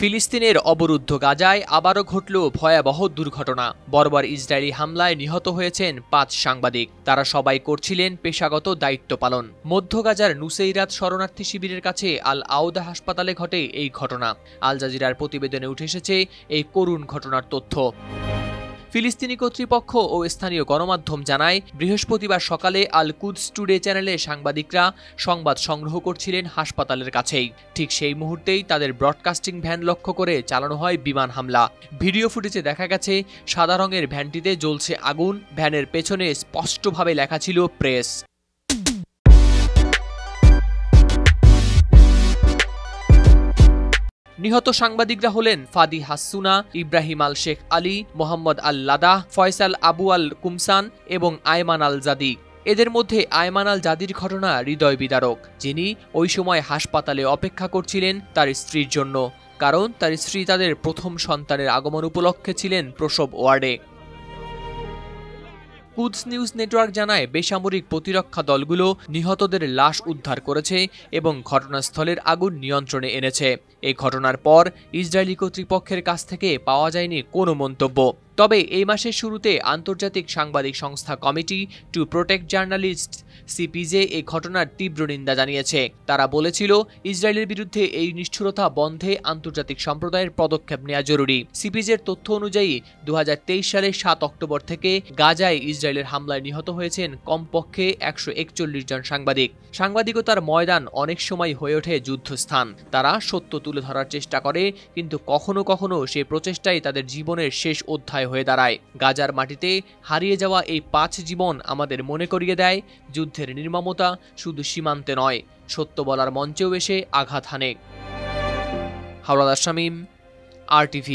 ফিলিস্তিনের অবরুদ্ধ গাজায় আবারও ঘটল ভয়াবহ দুর্ঘটনা। বর্বর ইসরায়েলি হামলায় নিহত হয়েছেন ৫ সাংবাদিক। তারা সবাই করছিলেন পেশাগত দায়িত্ব পালন। মধ্য গাজার নুসেইরাত শরণার্থী শিবিরের কাছে আল আউদা হাসপাতালে ঘটে এই ঘটনা। আল জাজিরার প্রতিবেদনে উঠে এসেছে এই করুণ ঘটনার তথ্য। ফিলিস্তিনি কর্তৃপক্ষ ও স্থানীয় গণমাধ্যম জানায়, বৃহস্পতিবার সকালে আল কুদস টুডে চ্যানেলে সাংবাদিকরা সংবাদ সংগ্রহ করছিলেন হাসপাতালের কাছেই। ঠিক সেই মুহূর্তেই তাদের ব্রডকাস্টিং ভ্যান লক্ষ্য করে চালানো হয় বিমান হামলা। ভিডিও ফুটেজে দেখা গেছে সাদা রঙের ভ্যানটিতে জ্বলছে আগুন। ভ্যানের পেছনে স্পষ্টভাবে লেখা ছিল প্রেস। নিহত সাংবাদিকরা হলেন ফাদি হাসুনা, ইব্রাহিম আল শেখ আলী, মোহাম্মদ আল লাদাহ, ফয়সাল আবু আল কুমসান এবং আয়মান আল জাদি। এদের মধ্যে আয়মান আল জাদির ঘটনা হৃদয় বিদারক। যিনি ওই সময় হাসপাতালে অপেক্ষা করছিলেন তার স্ত্রীর জন্য, কারণ তার স্ত্রী তাদের প্রথম সন্তানের আগমন উপলক্ষে ছিলেন প্রসব ওয়ার্ডে। কুদস নিউজ নেটওয়ার্ক জানায়, বেসামরিক প্রতিরক্ষা দলগুলো নিহতদের লাশ উদ্ধার করেছে এবং ঘটনাস্থলের আগুন নিয়ন্ত্রণে এনেছে। এই ঘটনার পর ইসরায়েলি কর্তৃপক্ষের কাছ থেকে পাওয়া যায়নি কোনো মন্তব্য। তবে এই মাসের শুরুতে আন্তর্জাতিক সাংবাদিক সংস্থা committee to protect journalist CPJ এই ঘটনার তীব্র নিন্দা জানিয়েছে। তারা বলেছিল, ইসরায়েলের বিরুদ্ধে এই নিষ্ঠুরতা বন্ধে আন্তর্জাতিক সম্প্রদায়ের পদক্ষেপ নেওয়া জরুরি। সিপিজের তথ্য অনুযায়ী ২০২৩ সালের ৭ অক্টোবর থেকে গাজায় ইসরায়েলের হামলায় নিহত হয়েছেন কমপক্ষে ১৪১ জন সাংবাদিক। সাংবাদিকতার ময়দান অনেক সময় হয়ে ওঠে যুদ্ধস্থান। তারা সত্য তুলে ধরার চেষ্টা করে, কিন্তু কখনো কখনো সেই প্রচেষ্টাই তাদের জীবনের শেষ অধ্যায় হয়ে দাঁড়ায়। গাজার মাটিতে হারিয়ে যাওয়া এই ৫ জীবন আমাদের মনে করিয়ে দেয়, যুদ্ধের নির্মমতা শুধু সীমান্তে নয়, সত্য বলার মঞ্চেও এসে আঘাত হানে। হাওলাদার শামীম, RTV।